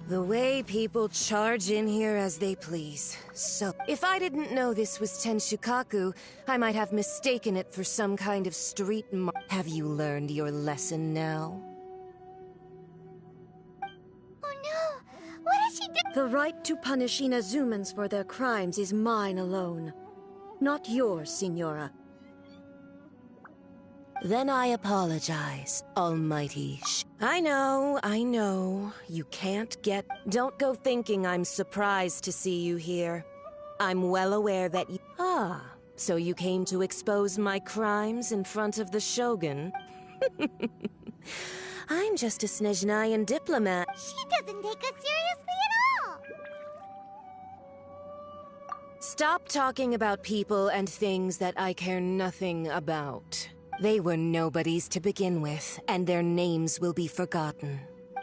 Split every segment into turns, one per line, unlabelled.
The way people charge in here as they please. So, if I didn't know this was Tenshukaku, I might have mistaken it for some kind of street Have you learned your lesson now?
Oh no! What has she done?
The right to punish Inazumans for their crimes is mine alone. Not yours, Signora.
Then I apologize, Almighty I know. You can't get... Don't go thinking I'm surprised to see you here. I'm well aware that you... Ah, so you came to expose my crimes in front of the Shogun? I'm just a Snezhnayan diplomat.
She doesn't take us seriously at all!
Stop talking about people and things that I care nothing about. They were nobodies to begin with, and their names will be forgotten.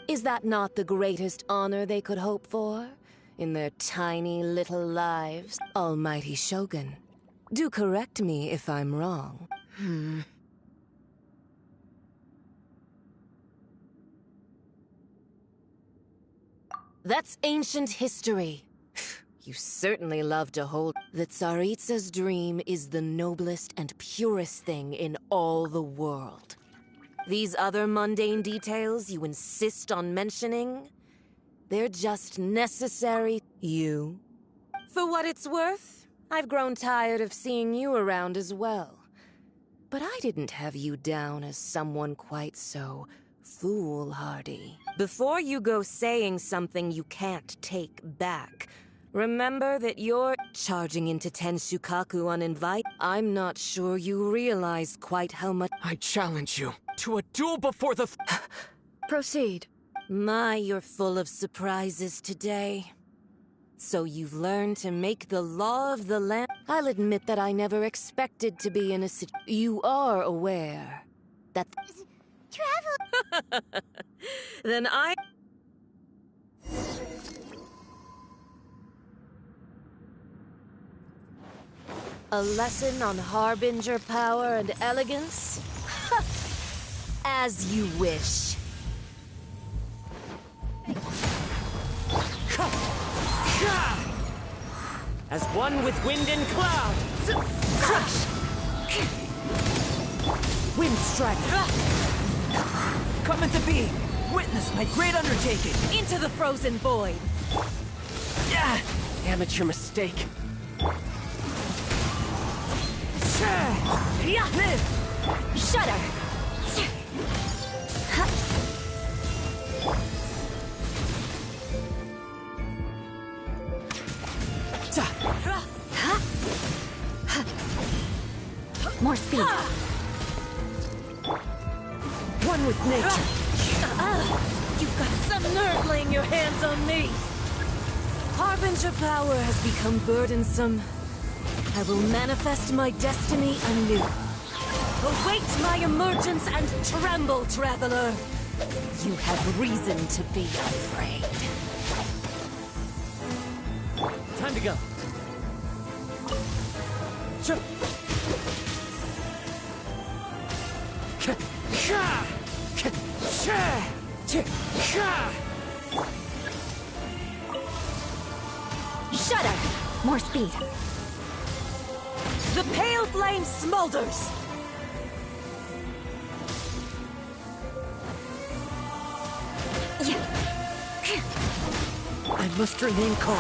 Is that not the greatest honor they could hope for? In their tiny little lives? Almighty Shogun, do correct me if I'm wrong. That's ancient history. You certainly love to hold... The Tsaritsa's dream is the noblest and purest thing in all the world. These other mundane details you insist on mentioning, they're just necessary. You. For what it's worth, I've grown tired of seeing you around as well. But I didn't have you down as someone quite so foolhardy. Before you go saying something you can't take back, remember that you're charging into Tenshukaku uninvited. I'm not sure you realize quite how much...
I challenge you to a duel before the...
Proceed.
My, you're full of surprises today. So you've learned to make the law of the land... I'll admit that I never expected to be in a You are aware that...
Travel...
Then I... A lesson on Harbinger power and elegance? As you wish.
As one with wind and cloud! Crush! Wind strike! Coming to be! Witness my great undertaking!
Into the frozen void!
Amateur mistake.
Shudder!
More speed.
One with nature.
You've got some nerve laying your hands on me! Harbinger power has become burdensome. I will manifest my destiny anew. Await my emergence and tremble, traveler! You have reason to be afraid.
Time to go.
Shudder! More speed.
The pale flame smolders!
I must remain calm.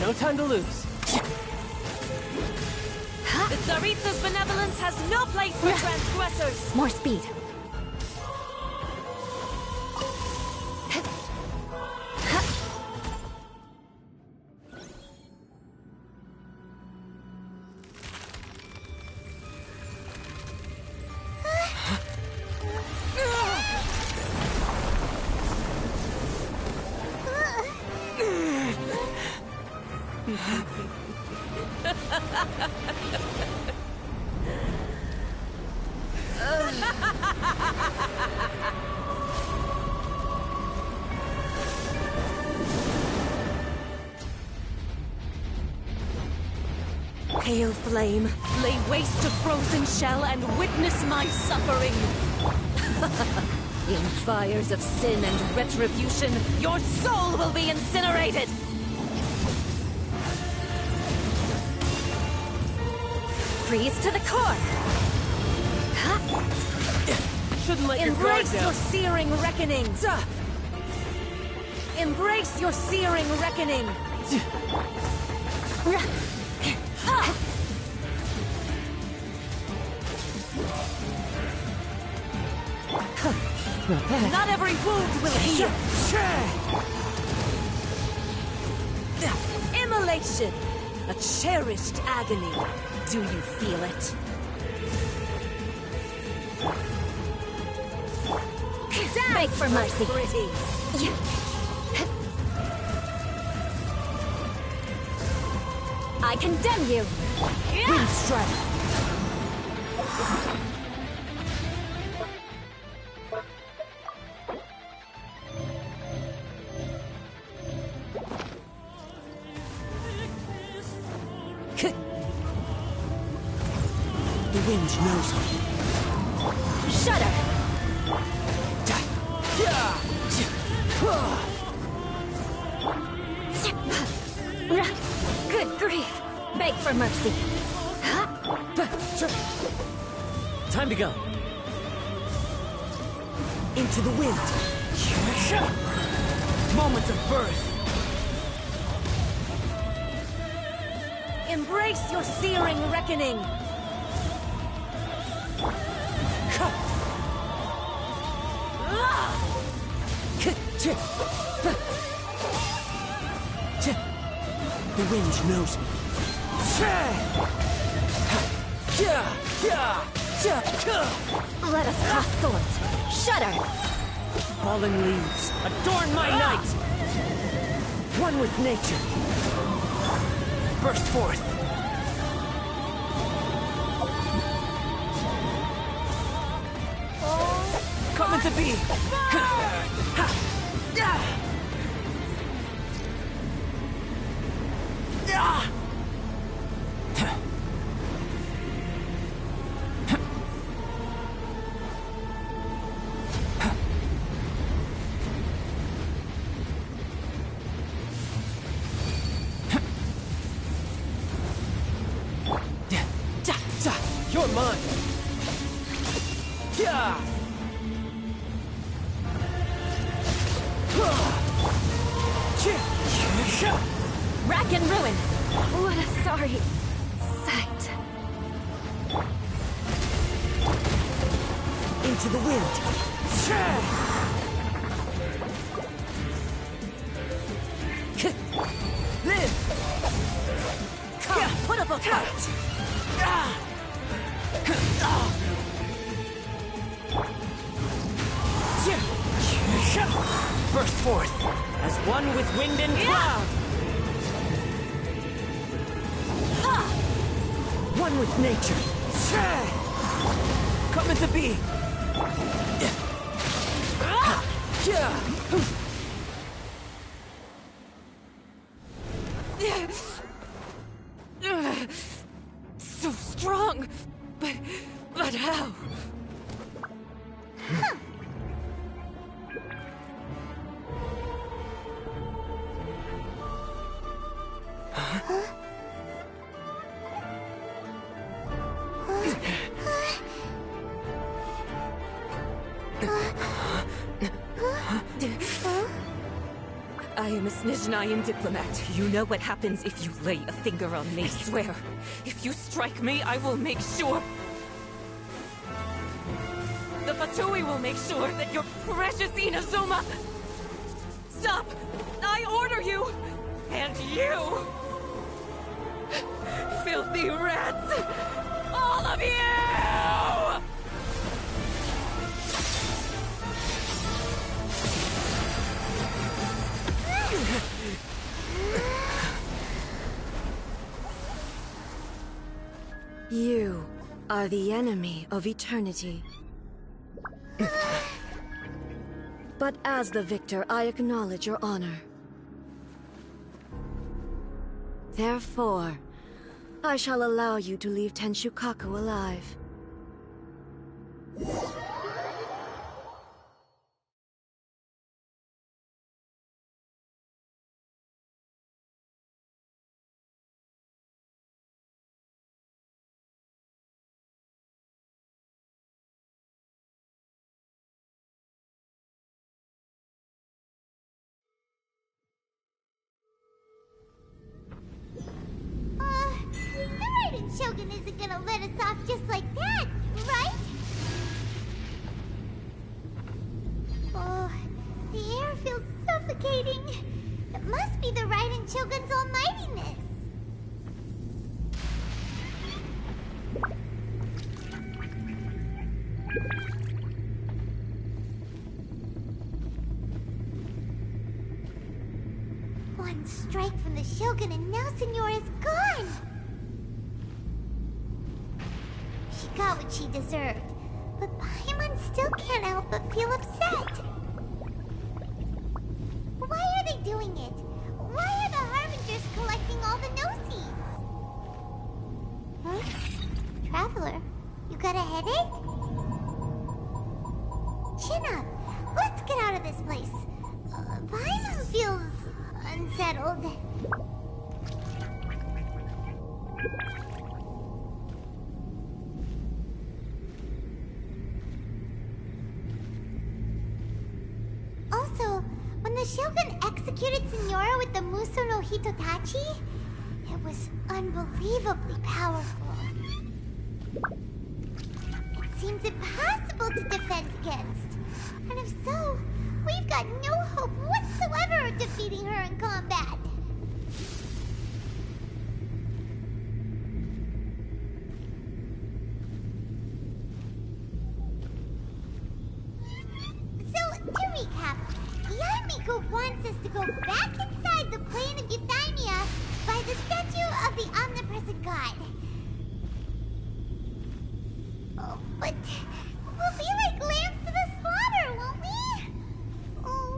No time to lose.
The Tsaritsa's benevolence has no place for transgressors!
More speed.
Pale flame, lay waste to frozen shell and witness my suffering! In fires of sin and retribution, your soul will be incinerated! Freeze to the core!
Shouldn't let your guard
Embrace
down.
your searing reckoning! Embrace your searing reckoning! Not every wound will heal! Immolation! A cherished agony. Do you feel it? Beg for mercy. I condemn you!
Wind strike. The wind knows me.
Shudder! Good grief! Beg for mercy.
Time to go. Into the wind. Moment of birth.
Embrace your searing reckoning!
The wind knows me.
Let us cross swords. Shudder!
Fallen leaves, adorn my night! One with nature. Burst forth. Coming to be! You're mine!
Rack and ruin! What a sorry sight.
Into the wind! Live!
Come, put up a fight!
Burst forth as one with wind and cloud. One with nature. Coming to be.
So strong, but how? I am a Snezhnayan diplomat. You know what happens if you lay a finger on me. I swear, if you strike me, I will make sure... The Fatui will make sure that your precious Inazuma... Stop! I order you! And you! Filthy rats! All of you!
You are the enemy of eternity. But as the victor, I acknowledge your honor. Therefore, I shall allow you to leave Tenshukaku alive.
Shogun isn't gonna let us off just like that, right? Oh, the air feels suffocating. It must be the Raiden Shogun's almightiness. One strike from the Shogun and now Senora is gone! She got what she deserved, but Paimon still can't help but feel upset. Why are they doing it? Why are the Harbingers collecting all the no-seeds? Huh? Traveler, you got a headache? Chin up! Let's get out of this place. Paimon feels unsettled. Also, when the Shogun executed Senora with the Muso no Hitotachi, it was unbelievably powerful. It seems impossible to defend against. And if so, we've got no hope whatsoever of defeating her in combat. So, to recap, Yamiko wants us to go back inside the plane of Euthymia by the statue of the omnipresent god. Oh, but we'll be like lambs to the slaughter, won't we? Oh,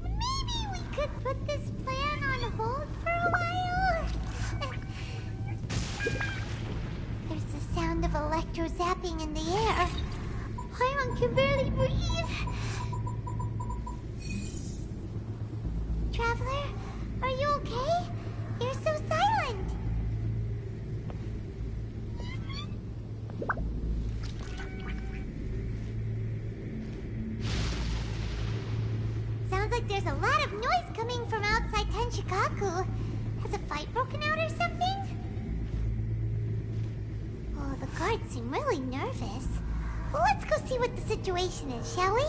maybe we could put this plan on hold for a while? There's the sound of electro zapping in the air. Paimon can barely breathe. Traveler, are you okay? You're so silent. Sounds like there's a lot of noise coming from outside Tenshikaku. Has a fight broken out or something? Oh, the guards seem really nervous. Well, let's go see what the situation is, shall we?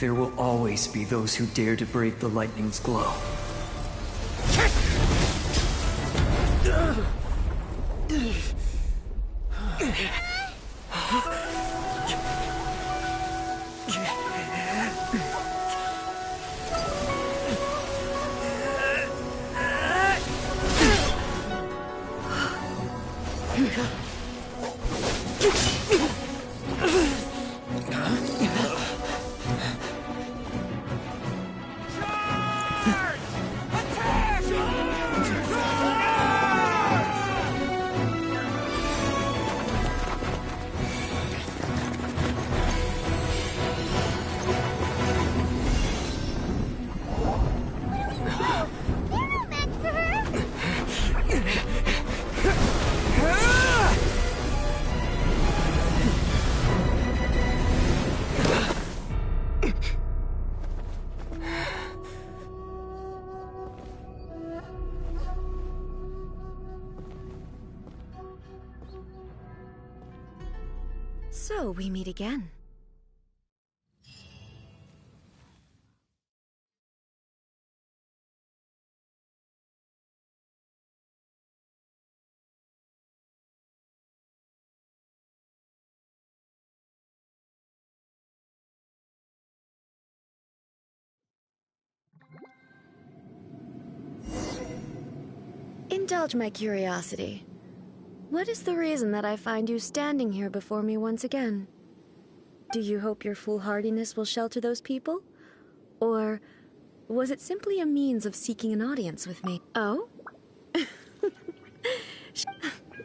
There will always be those who dare to brave the lightning's glow.
So we meet again. Indulge my curiosity. What is the reason that I find you standing here before me once again? Do you hope your foolhardiness will shelter those people? Or was it simply a means of seeking an audience with me? Oh?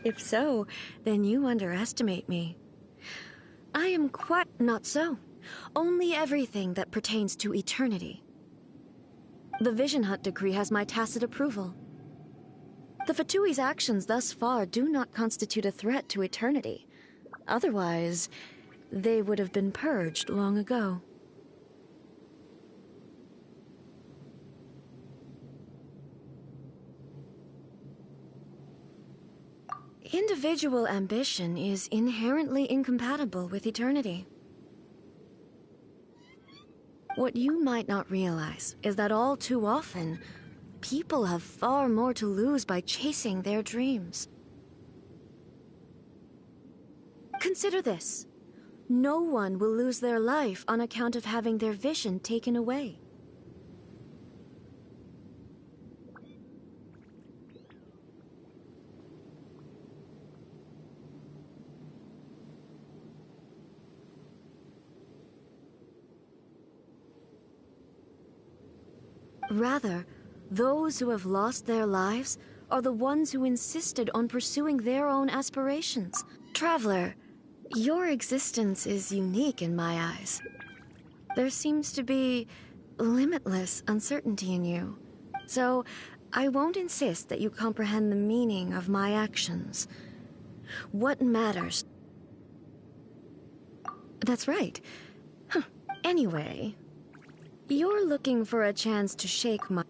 If so, then you underestimate me. I am quite not so. Only everything that pertains to eternity. The Vision Hunt decree has my tacit approval. The Fatui's actions thus far do not constitute a threat to eternity. Otherwise, they would have been purged long ago. Individual ambition is inherently incompatible with eternity. What you might not realize is that all too often, people have far more to lose by chasing their dreams. Consider this. No one will lose their life on account of having their vision taken away. Rather, those who have lost their lives are the ones who insisted on pursuing their own aspirations. Traveler, your existence is unique in my eyes. There seems to be limitless uncertainty in you. So, I won't insist that you comprehend the meaning of my actions. What matters? That's right. Huh. Anyway, you're looking for a chance to shake my...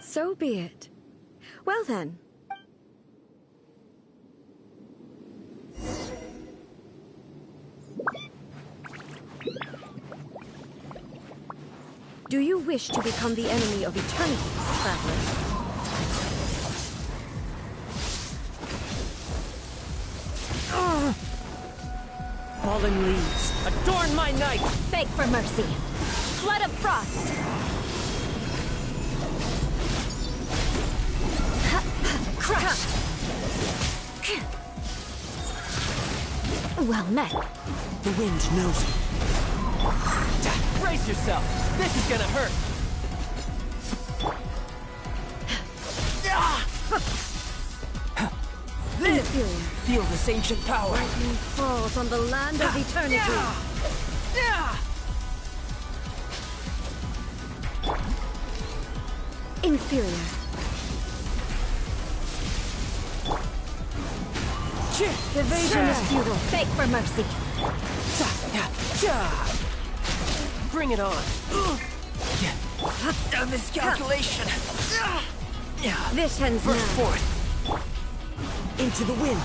So be it. Well then. Do you wish to become the enemy of eternity, traveler?
Fallen leaves, adorn my night!
Beg for mercy. Flood of frost. Crush. Well met.
The wind knows me. Brace yourself! This is gonna hurt! Live! Feel this ancient power!
Lightning falls on the land of eternity. Inferior. Evasion is futile.
Beg for mercy.
Bring it on! Miscalculation!
This ends
Burst
now.
forth! Into the wind!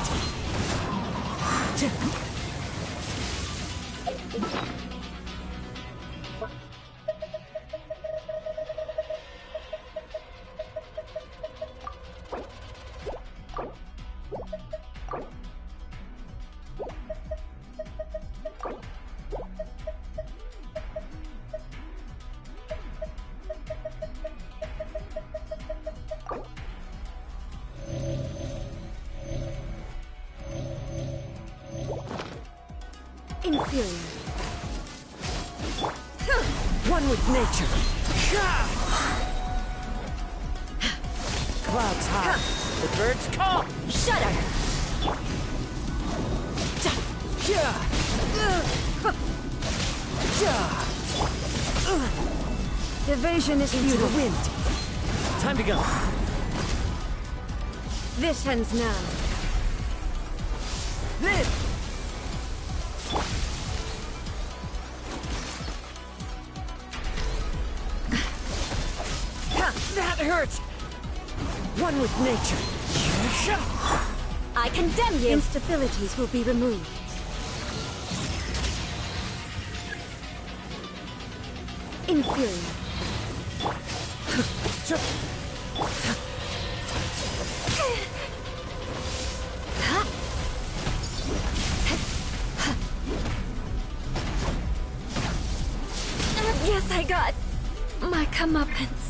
Inferior.
One with nature! Clouds high, the birds call!
Shudder.
Evasion is
Into the
futile.
wind! Time to go!
This ends now.
Live! That hurts! One with nature!
I condemn you.
Instabilities will be removed. Inferior.
Yes, I got my comeuppance.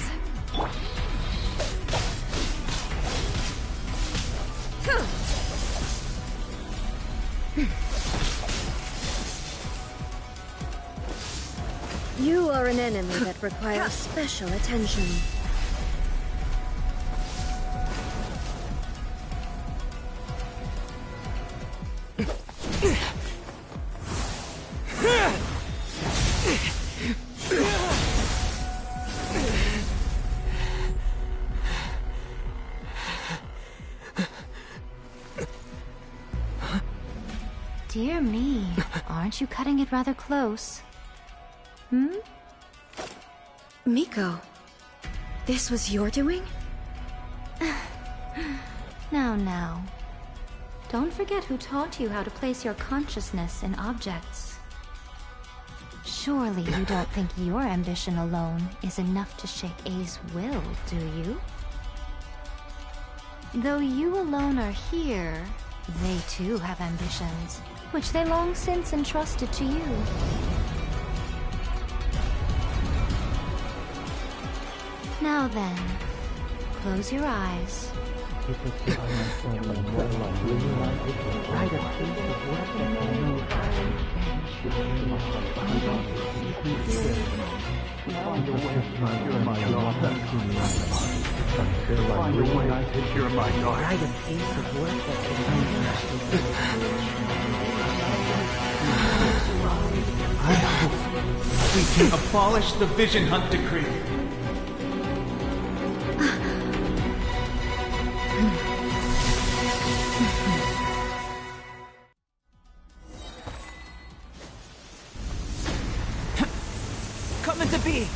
You are an enemy that requires special attention.
Dear me, aren't you cutting it rather close? Hmm?
Miko, this was your doing?
Now. Don't forget who taught you how to place your consciousness in objects. Surely you don't think your ambition alone is enough to shake A's will, do you? Though you alone are here, they too have ambitions, which they long since entrusted to you. Now then, close your eyes.
We can abolish the Vision Hunt Decree.
Coming to be!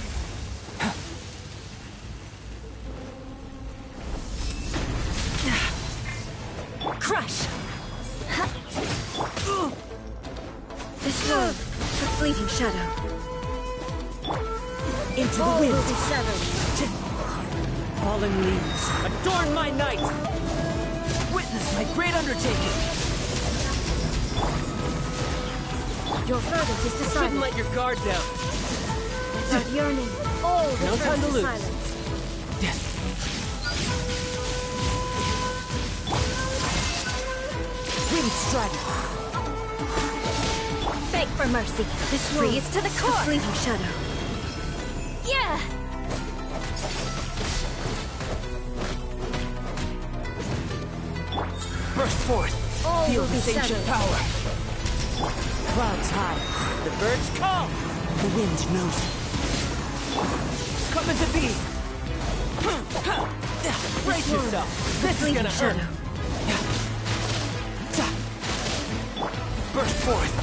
Crush!
This world, a fleeting shadow.
Into the
All
wind!
will be shadowed.
Fallen leaves, adorn my night! Witness my great undertaking!
Your verdict is decided.
Shouldn't let your guard down.
Without yearning, all
No
returns
time to lose.
silence.
Wind strike!
Beg for mercy.
This
Freeze
world,
to the
a
core!
fleeting shadow.
Yeah!
Burst forth!
All
Feel
will be
this ancient
shadowed.
power! Clouds high, the birds call! The wind knows it. Coming to be! Brace yourself! This is
Fleeting
gonna hurt!
shadow.
Burst forth!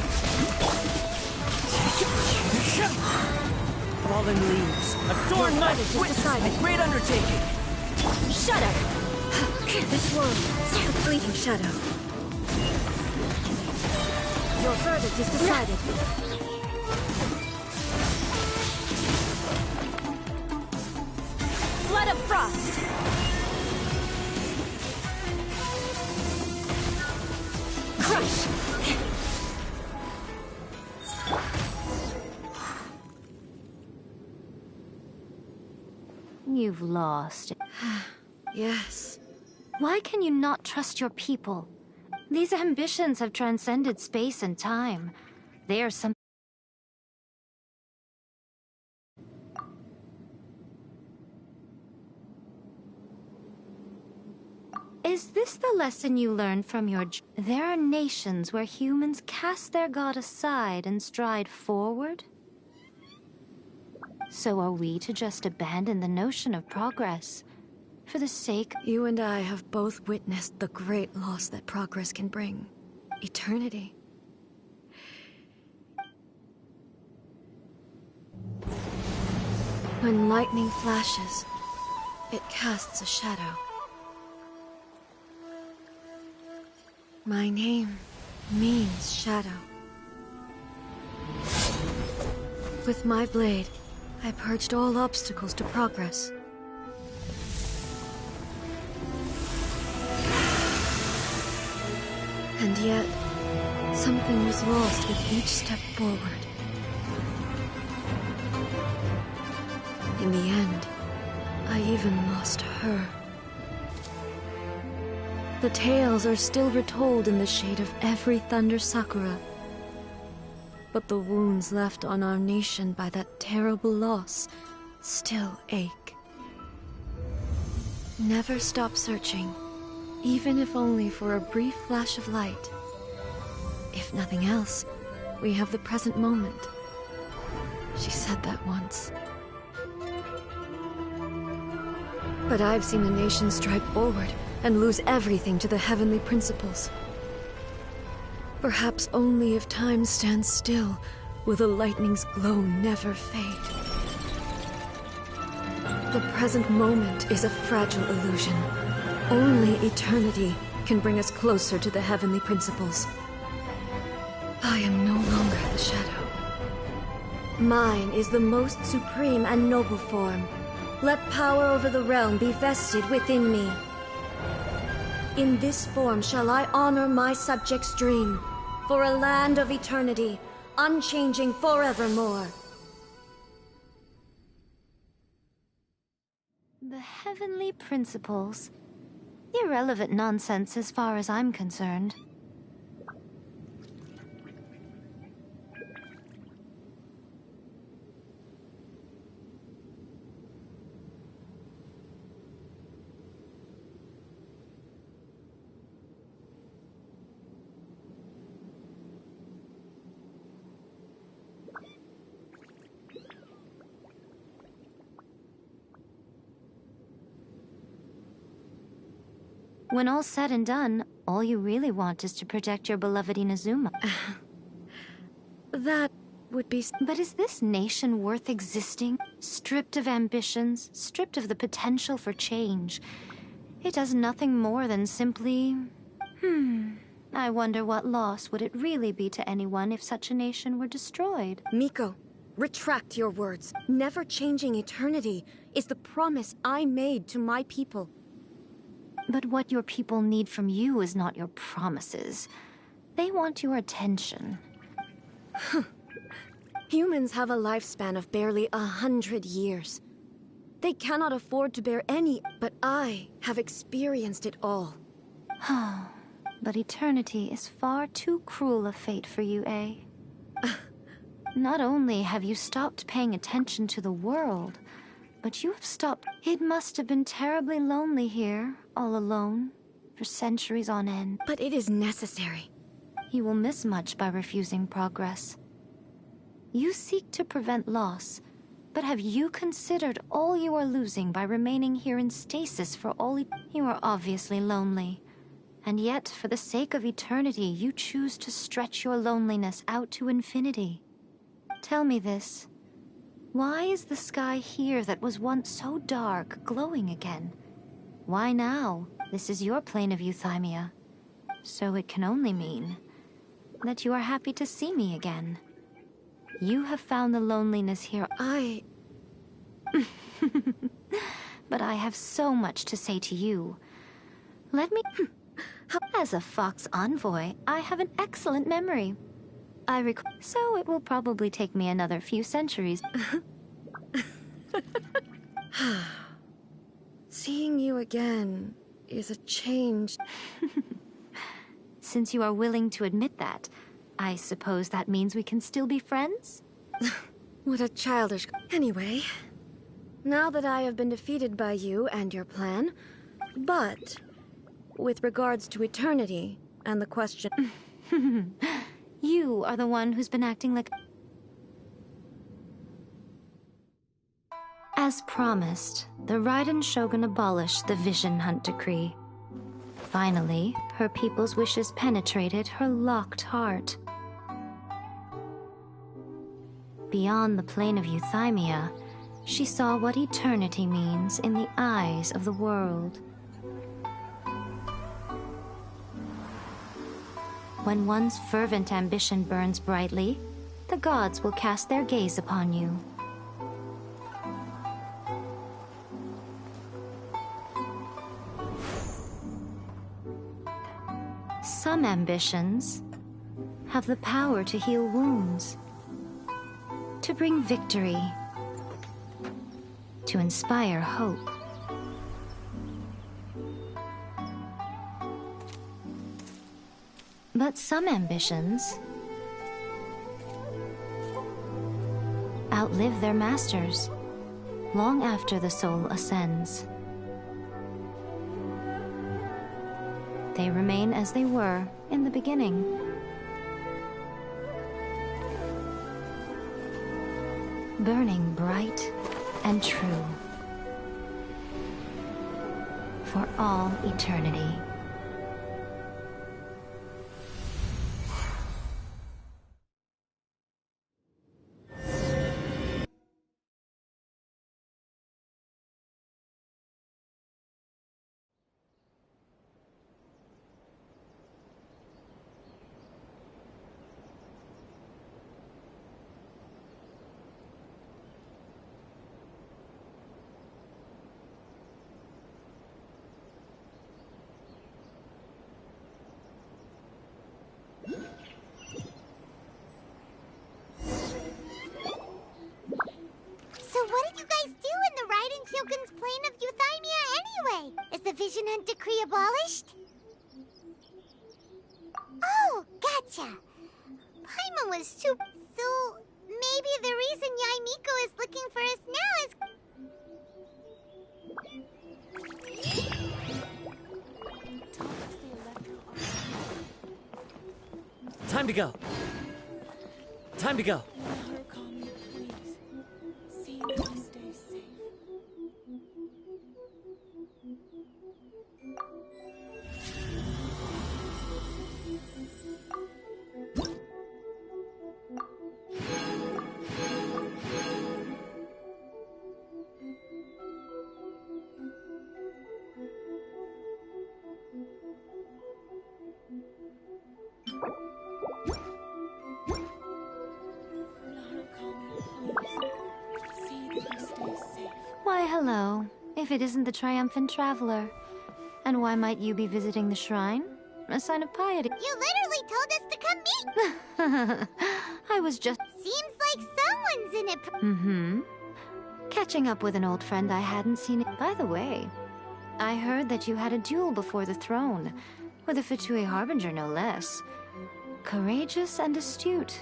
Fallen leaves, adorn my
verdict is
witness
decided.
my great undertaking!
Shudder! This world, a fleeting shadow. Your verdict is decided.
Blood of frost!
Crush!
You've lost.
Yes.
Why can you not trust your people? These ambitions have transcended space and time. They are some... Is this the lesson you learned from your... There are nations where humans cast their god aside and stride forward? So are we to just abandon the notion of progress for the sake...
You and I have both witnessed the great loss that progress can bring. Eternity. When lightning flashes, it casts a shadow. My name means shadow. With my blade, I purged all obstacles to progress. And yet, something was lost with each step forward. In the end, I even lost her. The tales are still retold in the shade of every Thunder Sakura. But the wounds left on our nation by that terrible loss still ache. Never stop searching, even if only for a brief flash of light. If nothing else, we have the present moment. She said that once. But I've seen a nation stride forward and lose everything to the heavenly principles. Perhaps only if time stands still will the lightning's glow never fade. The present moment is a fragile illusion. Only eternity can bring us closer to the heavenly principles. I am no longer the shadow. Mine is the most supreme and noble form. Let power over the realm be vested within me. In this form shall I honor my subjects' dream, for a land of eternity, unchanging forevermore.
The heavenly principles. Irrelevant nonsense as far as I'm concerned. When all's said and done, all you really want is to protect your beloved Inazuma.
That would be...
But is this nation worth existing? Stripped of ambitions, stripped of the potential for change. It does nothing more than simply... I wonder what loss would it really be to anyone if such a nation were destroyed?
Miko, retract your words. Never changing eternity is the promise I made to my people.
But what your people need from you is not your promises. They want your attention.
Humans have a lifespan of barely 100 years. They cannot afford to bear any, but I have experienced it all.
But eternity is far too cruel a fate for you, eh? Not only have you stopped paying attention to the world, but you have stopped. It must have been terribly lonely here, all alone, for centuries on end.
But it is necessary.
You will miss much by refusing progress. You seek to prevent loss, but have you considered all you are losing by remaining here in stasis for all You are obviously lonely. And yet, for the sake of eternity, you choose to stretch your loneliness out to infinity. Tell me this. Why is the sky here that was once so dark glowing again? Why now? This is your plane of euthymia. So it can only mean that you are happy to see me again. You have found the loneliness here. But I have so much to say to you. Let me... As a Fox envoy, I have an excellent memory. So it will probably take me another few centuries.
Seeing you again is a change.
Since you are willing to admit that, I suppose that means we can still be friends?
What a childish... Anyway, now that I have been defeated by you and your plan, but with regards to eternity and the question...
You are the one who's been acting like... As promised, the Raiden Shogun abolished the Vision Hunt Decree. Finally, her people's wishes penetrated her locked heart. Beyond the plane of euthymia, she saw what eternity means in the eyes of the world. When one's fervent ambition burns brightly, the gods will cast their gaze upon you. Some ambitions have the power to heal wounds, to bring victory, to inspire hope. But some ambitions
outlive their masters, long after the soul ascends. They remain as they were in the beginning. Burning bright and true for all eternity.
So what did you guys do in the Raiden Kyogen's plane of Euthymia anyway? Is the Vision Hunt Decree abolished? Oh, gotcha. Paimon was too... So, maybe the reason Yaimiko is looking for us now is...
Time to go. Time to go.
Harakami, please. See that you stay safe.
Why, hello. If it isn't the triumphant traveler. And why might you be visiting the shrine? A sign of piety.
You literally told us to come meet!
I was just...
Seems like someone's in it.
Mm-hmm. Catching up with an old friend I hadn't seen... By the way, I heard that you had a duel before the throne. With a Fatui Harbinger, no less. Courageous and astute.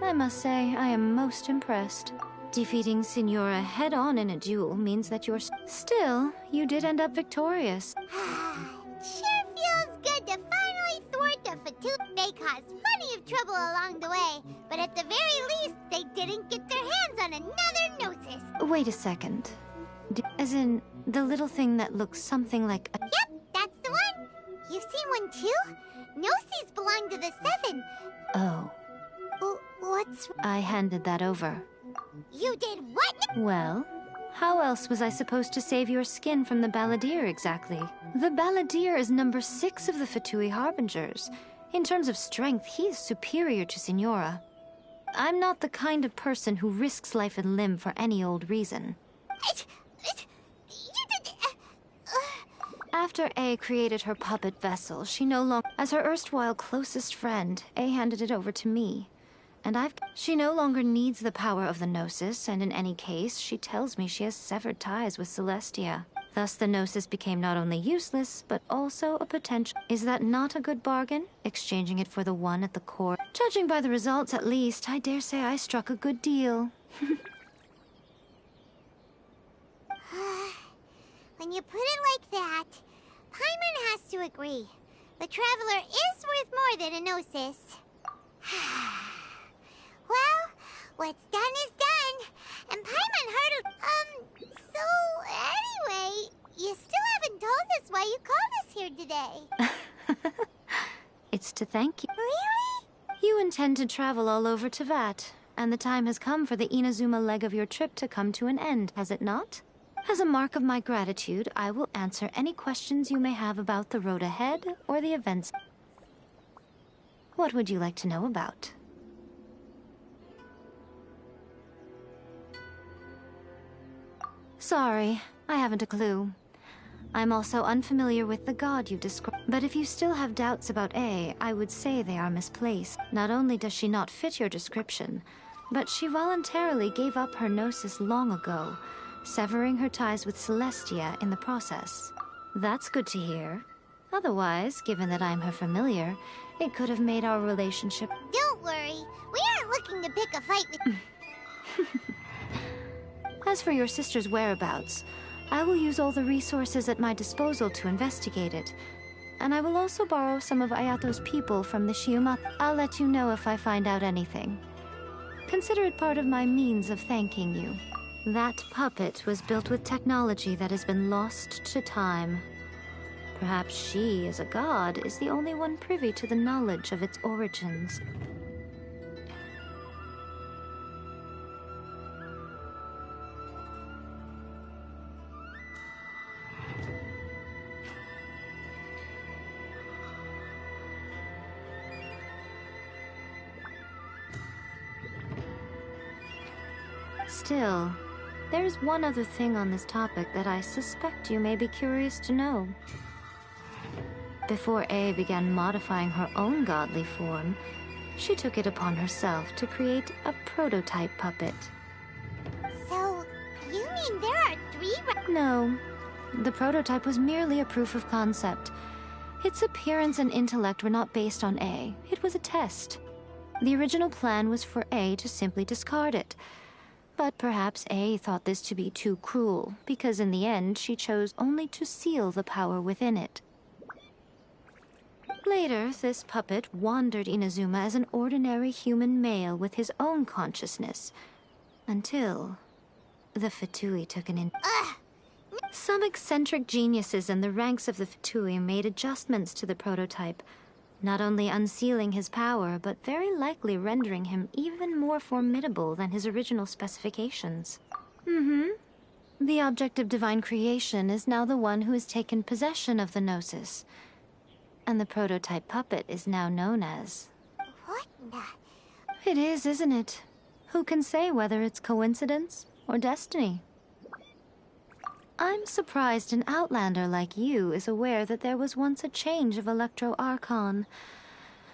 I must say, I am most impressed. Defeating Signora head-on in a duel means that you're... Still, you did end up victorious.
Sure feels good to finally thwart the Fatui. They caused plenty of trouble along the way, but at the very least, they didn't get their hands on another Gnosis.
Wait a second. As in, the little thing that looks something like a...
Yep, that's the one. You've seen one too? Gnosis belong to the Seven.
Oh.
What's...
I handed that over.
You did what?
Well, how else was I supposed to save your skin from the Balladeer exactly? The Balladeer is number 6 of the Fatui Harbingers. In terms of strength, he is superior to Signora. I'm not the kind of person who risks life and limb for any old reason. After A created her puppet vessel, she no longer... As her erstwhile closest friend, A handed it over to me. And she no longer needs the power of the Gnosis, and in any case, she tells me she has severed ties with Celestia. Thus, the Gnosis became not only useless, but also a potential... Is that not a good bargain? Exchanging it for the one at the core? Judging by the results, at least, I dare say I struck a good deal.
When you put it like that, Paimon has to agree. The Traveler is worth more than a Gnosis. Well, what's done is done. And Paimon heard... So, anyway, you still haven't told us why you called us here today.
It's to thank you.
Really?
You intend to travel all over Teyvat, and the time has come for the Inazuma leg of your trip to come to an end, has it not? As a mark of my gratitude, I will answer any questions you may have about the road ahead or the events. What would you like to know about? Sorry, I haven't a clue. I'm also unfamiliar with the god you described. But if you still have doubts about A, I would say they are misplaced. Not only does she not fit your description, but she voluntarily gave up her Gnosis long ago, severing her ties with Celestia in the process. That's good to hear. Otherwise, given that I'm her familiar, it could have made our relationship...
Don't worry. We aren't looking to pick a fight with...
As for your sister's whereabouts, I will use all the resources at my disposal to investigate it. And I will also borrow some of Ayato's people from the Shiuma. I'll let you know if I find out anything. Consider it part of my means of thanking you. That puppet was built with technology that has been lost to time. Perhaps she, as a god, is the only one privy to the knowledge of its origins. Still, there's one other thing on this topic that I suspect you may be curious to know. Before A began modifying her own godly form, she took it upon herself to create a prototype puppet.
So, you mean there are 3
No, the prototype was merely a proof of concept. Its appearance and intellect were not based on A. It was a test. The original plan was for A to simply discard it. But perhaps A thought this to be too cruel, because in the end she chose only to seal the power within it. Later, this puppet wandered Inazuma as an ordinary human male with his own consciousness, until the Fatui took an Some eccentric geniuses in the ranks of the Fatui made adjustments to the prototype, not only unsealing his power, but very likely rendering him even more formidable than his original specifications. The object of divine creation is now the one who has taken possession of the Gnosis. And the prototype puppet is now known as...
What the...
It is, isn't it? Who can say whether it's coincidence or destiny? I'm surprised an outlander like you is aware that there was once a change of Electro Archon.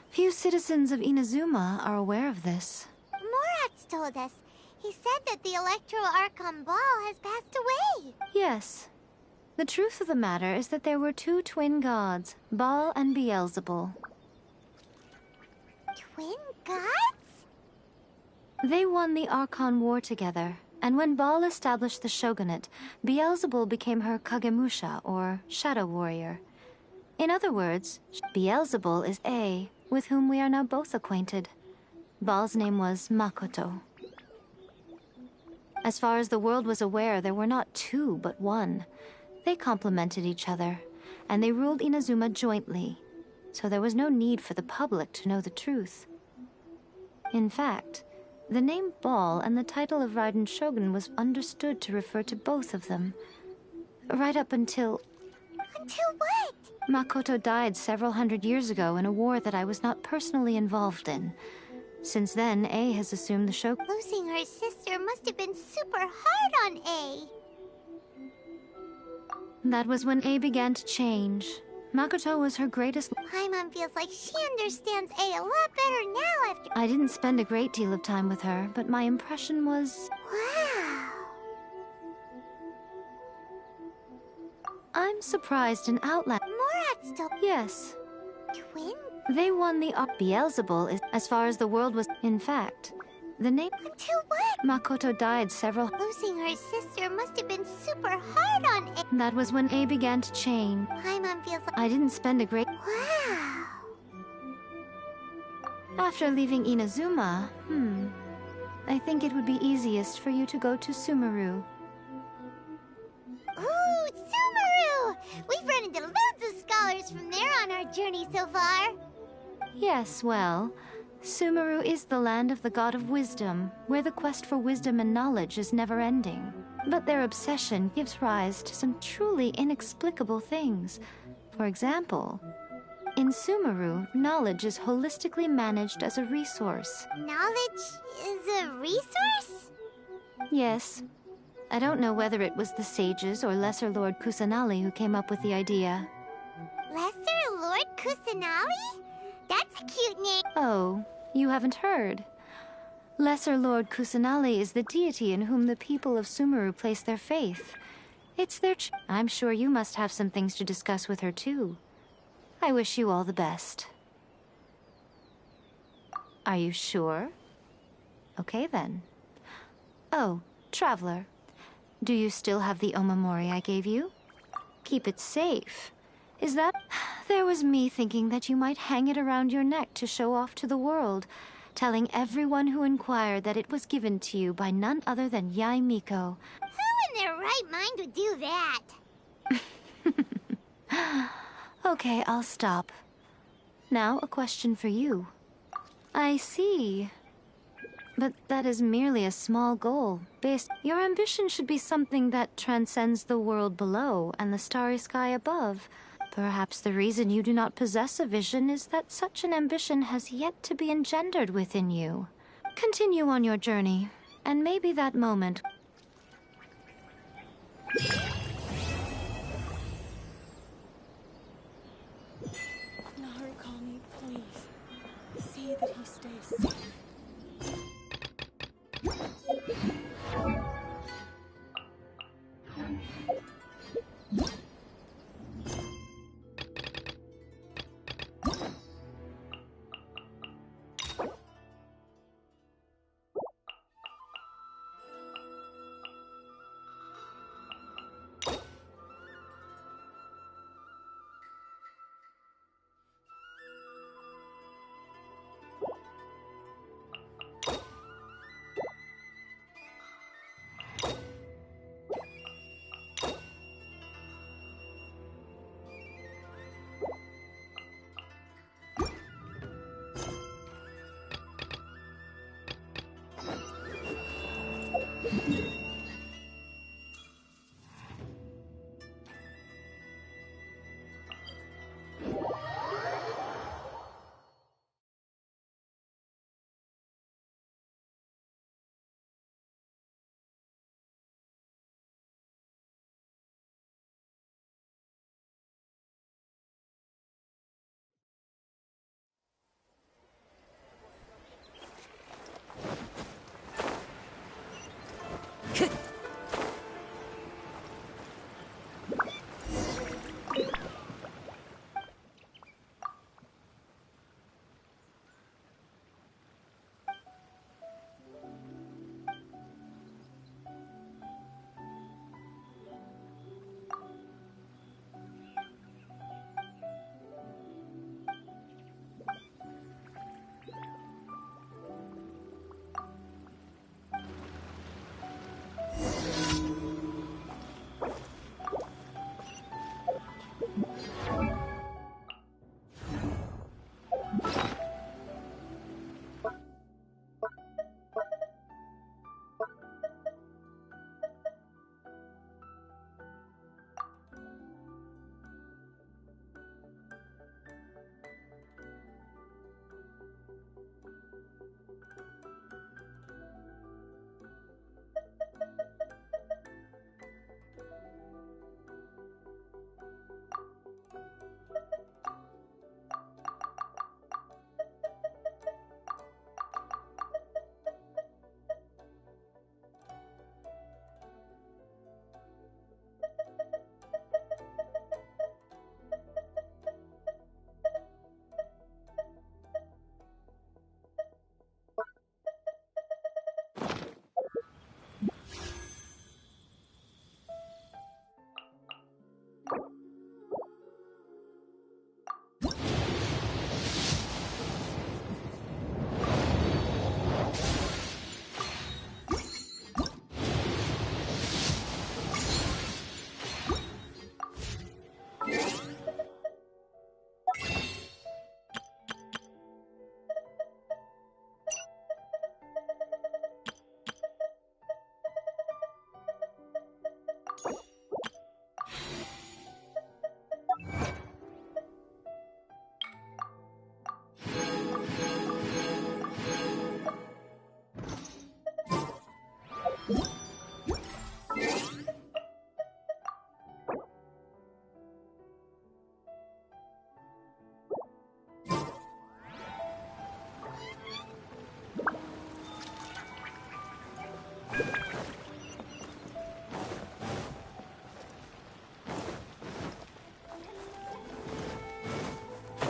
Few citizens of Inazuma are aware of this.
Morat's told us. He said that the Electro Archon Ball has passed away.
Yes. The truth of the matter is that there were 2 twin gods, Baal and Beelzebul.
Twin gods?
They won the Archon War together, and when Baal established the shogunate, Beelzebul became her Kagemusha, or Shadow Warrior. In other words, Beelzebul is A, with whom we are now both acquainted. Baal's name was Makoto. As far as the world was aware, there were not 2, but 1. They complemented each other, and they ruled Inazuma jointly, so there was no need for the public to know the truth. In fact, the name Baal and the title of Raiden Shogun was understood to refer to both of them. Right up until...
Until what?
Makoto died several hundred years ago in a war that I was not personally involved in. Since then, A has assumed the shogun.
Losing her sister must have been super hard on A.
That was when A began to change. Makoto was her greatest...
Paimon feels like she understands A a lot better now after...
I didn't spend a great deal of time with her, but my impression was...
Wow.
I'm surprised an outlander...
Morat's told...
Yes.
Twin?
They won the... Beelzebul is... As far as the world was... In fact, the name...
Until what?
Makoto died several...
Losing her sister must have been super hard on A.
That was when A began to change.
Paimon feels like...
I didn't spend a great...
Wow.
After leaving Inazuma, I think it would be easiest for you to go to Sumeru.
Ooh, Sumeru! We've run into loads of scholars from there on our journey so far.
Yes, well, Sumeru is the land of the god of wisdom, where the quest for wisdom and knowledge is never-ending. But their obsession gives rise to some truly inexplicable things. For example, in Sumeru, knowledge is holistically managed as a resource.
Knowledge is a resource?
Yes. I don't know whether it was the sages or Lesser Lord Kusanali who came up with the idea.
Lesser Lord Kusanali? That's a cute name.
Oh, you haven't heard. Lesser Lord Kusanali is the deity in whom the people of Sumeru place their faith. It's their I'm sure you must have some things to discuss with her too. I wish you all the best. Are you sure? Okay then. Oh, Traveler, Do you still have the omamori I gave you? Keep it safe. Is that... There was me thinking that you might hang it around your neck to show off to the world, telling everyone who inquired that it was given to you by none other than Yai Miko.
Who in their right mind would do that?
Okay, I'll stop. Now, a question for you. I see. But that is merely a small goal. Your ambition should be something that transcends the world below and the starry sky above. Perhaps the reason you do not possess a vision is that such an ambition has yet to be engendered within you. Continue on your journey, and maybe that moment...
Narukami, please. See that he stays safe.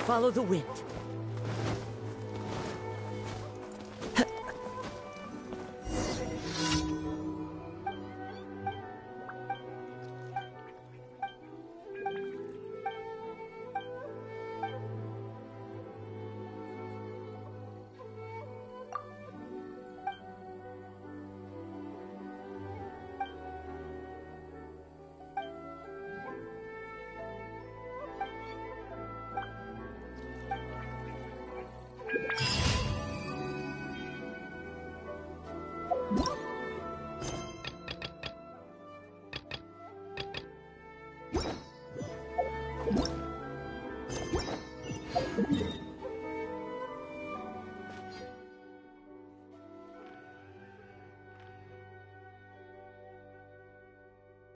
Follow the wind.